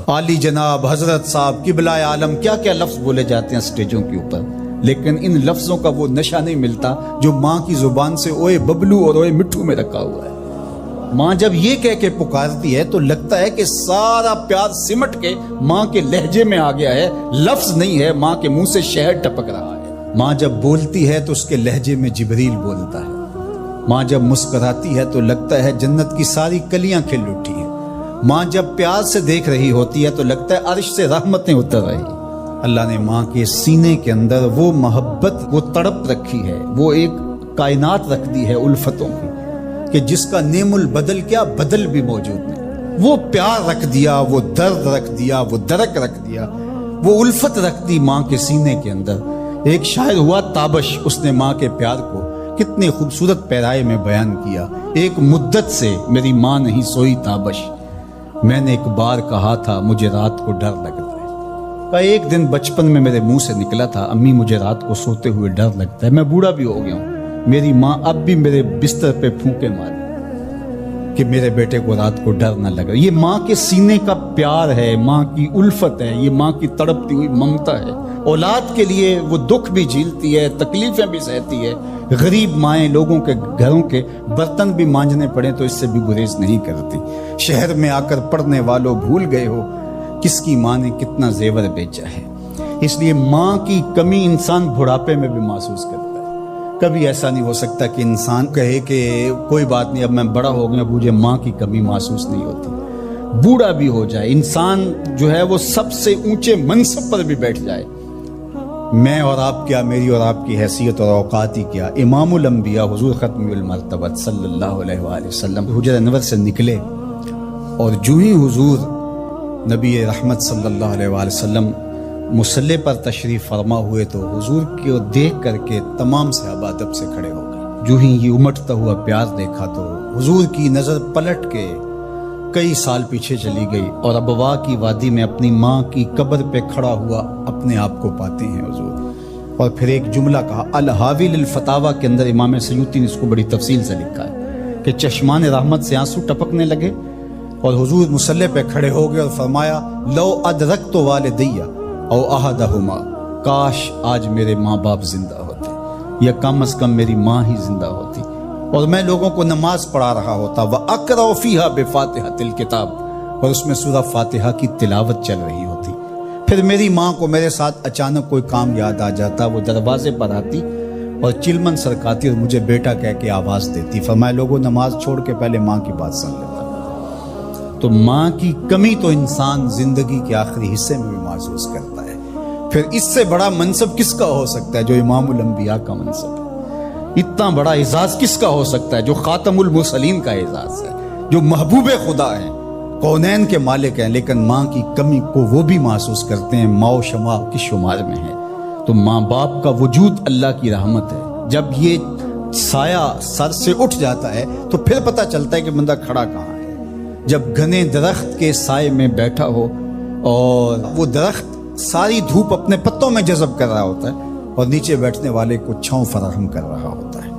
आली जनाब, हजरत साहब, किबला आलम, क्या क्या लफ्ज बोले जाते हैं स्टेजों के ऊपर, लेकिन इन लफ्जों का वो नशा नहीं मिलता जो माँ की जुबान से ओए बबलू और ओए मिट्ठू में रखा हुआ है। माँ जब ये कह के पुकारती है तो लगता है कि सारा प्यार सिमट के माँ के लहजे में आ गया है, लफ्ज नहीं है, माँ के मुंह से शहद टपक रहा है। माँ जब बोलती है तो उसके लहजे में जिब्रील बोलता है। माँ जब मुस्कुराती है तो लगता है जन्नत की सारी कलियां खिल उठी हैं। माँ जब प्यार से देख रही होती है तो लगता है अर्श से रहमतें उतर रही। अल्लाह ने माँ के सीने के अंदर वो मोहब्बत, वो तड़प रखी है, वो एक कायनात रख दी है उल्फतों की कि जिसका नेमुल बदल क्या बदल भी मौजूद नहीं। वो प्यार रख दिया, वो दर्द रख दिया, वो दरक रख दिया, वो उल्फत रख दी माँ के सीने के अंदर। एक शायर हुआ ताबश, उसने माँ के प्यार को कितनी खूबसूरत पैराए में बयान किया। एक मुद्दत से मेरी माँ नहीं सोई ताबश, मैंने एक बार कहा था मुझे रात को डर लगता है। का एक दिन बचपन में मेरे मुंह से निकला था, अम्मी मुझे रात को सोते हुए डर लगता है। मैं बूढ़ा भी हो गया हूँ, मेरी माँ अब भी मेरे बिस्तर पे फूंके मारे कि मेरे बेटे को रात को डर न लगे। ये माँ के सीने का प्यार है, माँ की उल्फत है, ये माँ की तड़पती हुई ममता है। औलाद के लिए वो दुख भी झेलती है, तकलीफें भी सहती है। गरीब माएँ लोगों के घरों के बर्तन भी मांजने पड़े तो इससे भी गुरेज नहीं करती। शहर में आकर पढ़ने वालों भूल गए हो किसकी माँ ने कितना जेवर बेचा है। इसलिए माँ की कमी इंसान बुढ़ापे में भी महसूस करता है। कभी ऐसा नहीं हो सकता कि इंसान कहे कि कोई बात नहीं, अब मैं बड़ा हो गया, मुझे माँ की कमी महसूस नहीं होती। बूढ़ा भी हो जाए इंसान जो है वो सबसे ऊंचे मनसब पर भी बैठ जाए, मैं और आप क्या, मेरी और आपकी हैसियत और औकात ही क्या। इमामुल अंबिया हुजूर खत्मुल मर्तबत सल्लल्लाहु अलैहि वसल्लम हुजर अनवर से निकले और जो ही हुजूर नबी रहमत सल्लल्लाहु अलैहि वसल्लम मुसल्ले पर तशरीफ फरमा हुए तो हुजूर को देख करके तमाम सहाबा अदब से खड़े हो गए। जो ही ये उमटता हुआ प्यार देखा तो हुजूर की नजर पलट के कई साल पीछे चली गई और अबवा की वादी में अपनी माँ की कब्र पे खड़ा हुआ अपने आप को पाते हैं हुजूर। और फिर एक जुमला कहा, अल हावी लिल फतावा के अंदर इमाम सयूती ने इसको बड़ी तफसील से लिखा है कि चश्मान रहमत से आंसू टपकने लगे और हुजूर मुसल्ले पे खड़े हो गए और फरमाया, लो अदरक तो वालिदैया औ अहदहुमा, काश आज मेरे माँ बाप जिंदा होते या कम से कम मेरी माँ ही जिंदा होती और मैं लोगों को नमाज पढ़ा रहा होता। व अक़रा फ़ीहा बिफ़ातिहतिल किताब, और उसमें सूरह फातिहा की तिलावत चल रही होती। फिर मेरी माँ को मेरे साथ अचानक कोई काम याद आ जाता, वो दरवाजे पर आती और चिलमन सरकाती और मुझे बेटा कह के आवाज़ देती। फरमाया, लोगों नमाज छोड़ के पहले माँ की बात सुन लेता। तो माँ की कमी तो इंसान जिंदगी के आखिरी हिस्से में भी महसूस करता है। फिर इससे बड़ा मनसब किसका हो सकता है जो इमामुल अंबिया का मनसब है। इतना बड़ा एजाज किसका हो सकता है जो खातमुल मुरसलीन का एजाज है, जो महबूबे खुदा हैं, कौनैन के मालिक हैं। लेकिन माँ की कमी को वो भी महसूस करते हैं, माओ शमा की शुमार में है। तो माँ बाप का वजूद अल्लाह की रहमत है। जब ये साया सर से उठ जाता है तो फिर पता चलता है कि बंदा खड़ा कहाँ है। जब घने दरख्त के साए में बैठा हो और वो दरख्त सारी धूप अपने पत्तों में जज़ब कर रहा होता है और नीचे बैठने वाले को छांव फराहम कर रहा होता है,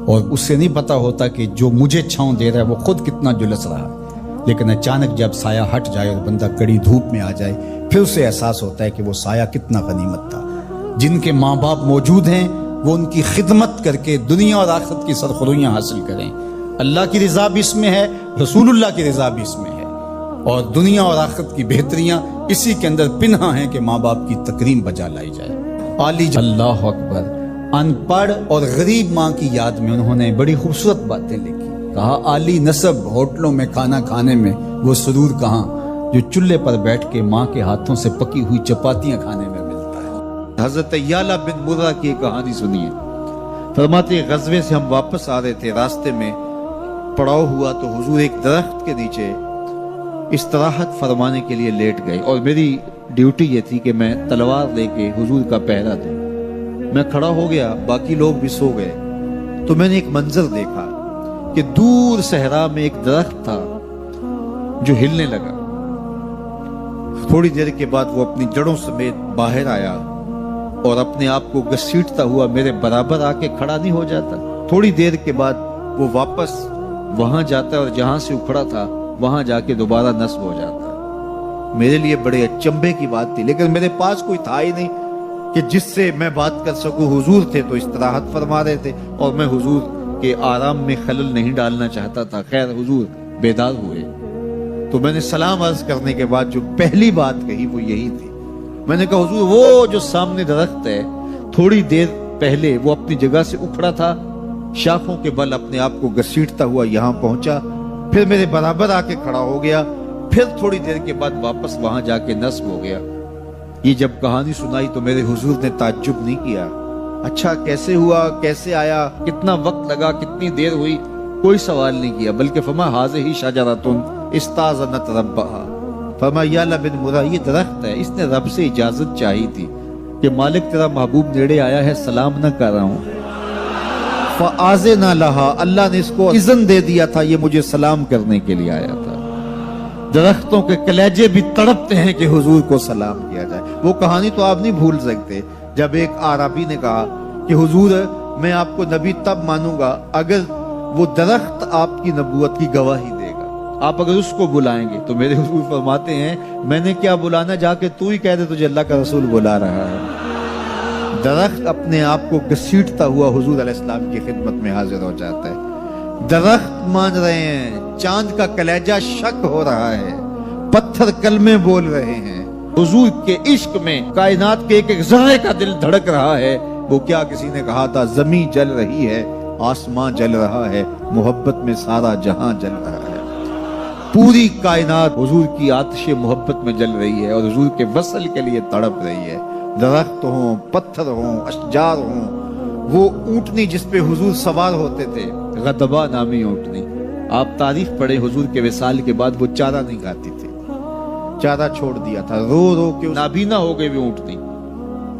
और उससे नहीं पता होता कि जो मुझे छांव दे रहा है वो खुद कितना जुलस रहा है। लेकिन अचानक जब साया हट जाए और बंदा कड़ी धूप में आ जाए, फिर उसे एहसास होता है कि वो साया कितना गनीमत था। जिनके माँ बाप मौजूद हैं वो उनकी खिदमत करके दुनिया और आखिरत की सरखुरियाँ हासिल करें। अल्लाह की रज़ा भी इसमें है, रसूलुल्लाह की रज़ा भी इसमें है, और दुनिया और आखिरत की बेहतरियाँ इसी के अंदर पिन्हा हैं कि माँ बाप की तकरीम बजा लाई जाए। आली अल्लाह अकबर। अनपढ़ और गरीब माँ की याद में उन्होंने बड़ी खूबसूरत बातें लिखी। कहा, आली नसब होटलों में खाना खाने में वो सुरूर कहाँ जो चूल्हे पर बैठ के माँ के हाथों से पकी हुई चपातियां खाने में मिलता है। हजरत याला बिन मुर्रा की एक कहानी सुनिए। फरमाते, गज़वे से हम वापस आ रहे थे, रास्ते में पड़ाव हुआ तो हुजूर एक दरख्त के नीचे इस्तराहत फरमाने के लिए लेट गए और मेरी ड्यूटी ये थी कि मैं तलवार लेके हुजूर का पहरा दूं। मैं खड़ा हो गया, बाकी लोग भी सो गए, तो मैंने एक मंजर देखा कि दूर सहरा में एक दरख्त था जो हिलने लगा। थोड़ी देर के बाद वो अपनी जड़ों समेत बाहर आया और अपने आप को घसीटता हुआ मेरे बराबर आके खड़ा नहीं हो जाता। थोड़ी देर के बाद वो वापस वहां जाता है और जहां से उखड़ा था वहां जाके दोबारा नस्ब हो जाता है। میرے لیے بڑے اچنبے کی بات تھی، لیکن میرے پاس کوئی تھا ہی نہیں کہ جس سے میں بات کر سکوں۔ حضور تھے تو استراحت فرما رہے تھے اور میں حضور کے آرام میں خلل نہیں ڈالنا چاہتا تھا۔ خیر حضور بیدار ہوئے تو میں نے سلام عرض کرنے کے بعد جو پہلی بات کہی وہ یہی تھی، میں نے کہا حضور وہ جو سامنے درخت ہے تھوڑی دیر پہلے وہ اپنی جگہ سے اکھڑا تھا، شاخوں کے بل اپنے آپ کو گھسیٹتا ہوا یہاں پہنچا، پھر میرے برابر آ کے کھڑا ہو گیا، پھر تھوڑی دیر کے بعد واپس وہاں جا کے نصب ہو گیا۔ یہ جب کہانی سنائی تو میرے حضور نے تعجب نہیں کیا، اچھا کیسے ہوا، کیسے آیا، کتنا وقت لگا، کتنی دیر ہوئی، کوئی سوال نہیں کیا، بلکہ فرمایا ہاذہ شجرۃ استاذنت ربھا، فرمایا یا بن مرہ یہ درخت ہے، اس نے رب سے اجازت چاہی تھی کہ مالک تیرا محبوب نیڑے آیا ہے، سلام نہ کر رہا ہوں، فآذن لہا، اللہ نے اس کو اذن دے دیا تھا یہ مجھے سلام کرنے کے لیے آیا تھا۔ درختوں کے کلیجے بھی تڑپتے ہیں کہ حضور کو سلام کیا جائے۔ وہ کہانی تو آپ نہیں بھول سکتے جب ایک عربی نے کہا کہ حضور میں آپ کو نبی تب مانوں گا اگر وہ درخت آپ کی نبوت کی گواہی دے گا، آپ اگر اس کو بلائیں گے۔ تو میرے حضور فرماتے ہیں میں نے کیا بلانا، جا کے تو ہی کہہ دے تجھے اللہ کا رسول بلا رہا ہے۔ درخت اپنے آپ کو گھسیٹتا ہوا حضور علیہ السلام کی خدمت میں حاضر ہو جاتا ہے۔ درخت مان رہے ہیں، چاند کا کلیجہ شک ہو رہا ہے، پتھر کلمے بول رہے ہیں، حضور کے عشق میں کائنات کے ایک ایک ذرے کا دل دھڑک رہا ہے۔ وہ کیا کسی نے کہا تھا زمین جل رہی ہے، آسمان جل رہا ہے، محبت میں سارا جہاں جل رہا ہے۔ پوری کائنات حضور کی آتش محبت میں جل رہی ہے اور حضور کے وصل کے لیے تڑپ رہی ہے۔ درخت ہوں، پتھر ہوں، اشجار ہوں، وہ اونٹنی جس پہ حضور سوار ہوتے تھے، غدبہ نامی اونٹنی، آپ تاریخ پڑھیں حضور کے وصال کے بعد وہ چارہ نہیں کھاتی تھی، چارہ چھوڑ دیا تھا، رو رو کے نابینا ہو گئے وہ اونٹنی،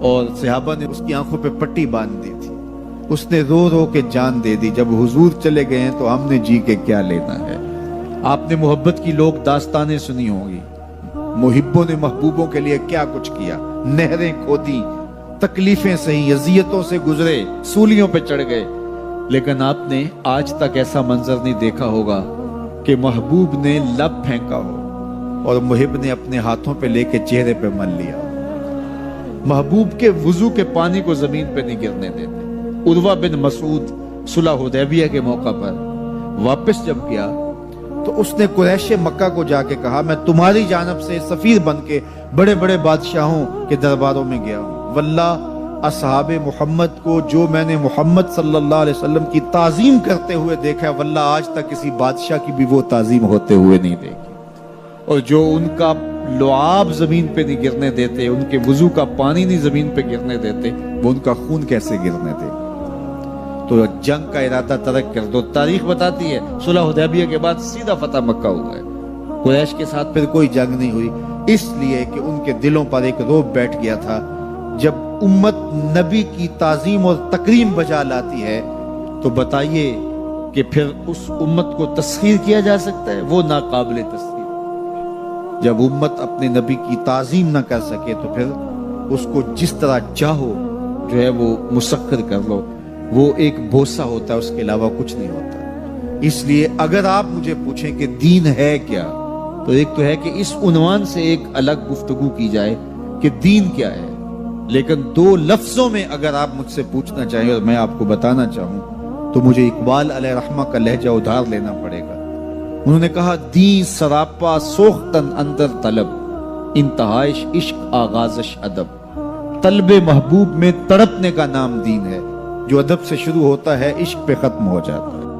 اور صحابہ نے اس کی آنکھوں پہ پٹی باندھ دی تھی، اس نے رو رو کے جان دے دی۔ جب حضور چلے گئے ہیں تو ہم نے جی کے کیا لینا ہے۔ آپ نے محبت کی لوگ داستانیں سنی ہوں گی، محبوں نے محبوبوں کے لیے کیا کچھ کیا، نہریں کھودی، تکلیفیں سہی، اذیتوں سے گزرے، سولیوں پہ چڑھ گئے، لیکن آپ نے آج تک ایسا منظر نہیں دیکھا ہوگا کہ محبوب نے لب پھینکا ہو اور محب نے اپنے ہاتھوں پہ لے کے چہرے پہ مل لیا۔ محبوب کے وضو کے پانی کو زمین پہ نہیں گرنے دیتے۔ عروہ بن مسعود صلح حدیبیہ کے موقع پر واپس جب گیا تو اس نے قریش مکہ کو جا کے کہا میں تمہاری جانب سے سفیر بن کے بڑے بڑے بادشاہوں کے درباروں میں گیا ہوں، واللہ اصحاب محمد کو جو میں نے محمد صلی اللہ علیہ وسلم کی تعظیم کرتے ہوئے دیکھا ہے، واللہ آج تک کسی بادشاہ کی بھی وہ تعظیم ہوتے ہوئے نہیں دیکھی، اور جو ان کا لعاب زمین پہ نہیں گرنے دیتے، ان کے وضو کا پانی نہیں زمین پہ گرنے دیتے، وہ ان کا خون کیسے گرنے دے۔ تو جنگ کا ارادہ ترک کر دو۔ تاریخ بتاتی ہے صلح حدیبیہ کے بعد سیدھا فتح مکہ ہوا ہے، قریش کے ساتھ پھر کوئی جنگ نہیں ہوئی، اس لیے کہ ان کے دلوں پر ایک رعب بیٹھ گیا تھا۔ جب امت نبی کی تعظیم اور تکریم بجا لاتی ہے تو بتائیے کہ پھر اس امت کو تسخیر کیا جا سکتا ہے؟ وہ ناقابل تسخیر۔ جب امت اپنے نبی کی تعظیم نہ کر سکے تو پھر اس کو جس طرح چاہو جو ہے وہ مسخر کر لو، وہ ایک بوسہ ہوتا ہے، اس کے علاوہ کچھ نہیں ہوتا۔ اس لیے اگر آپ مجھے پوچھیں کہ دین ہے کیا، تو ایک تو ہے کہ اس عنوان سے ایک الگ گفتگو کی جائے کہ دین کیا ہے، لیکن دو لفظوں میں اگر آپ مجھ سے پوچھنا چاہیں اور میں آپ کو بتانا چاہوں تو مجھے اقبال علیہ رحمہ کا لہجہ ادھار لینا پڑے گا۔ انہوں نے کہا دین سراپا سوختن اندر طلب، انتہائش عشق آغازش ادب۔ طلب محبوب میں تڑپنے کا نام دین ہے، جو ادب سے شروع ہوتا ہے عشق پہ ختم ہو جاتا ہے۔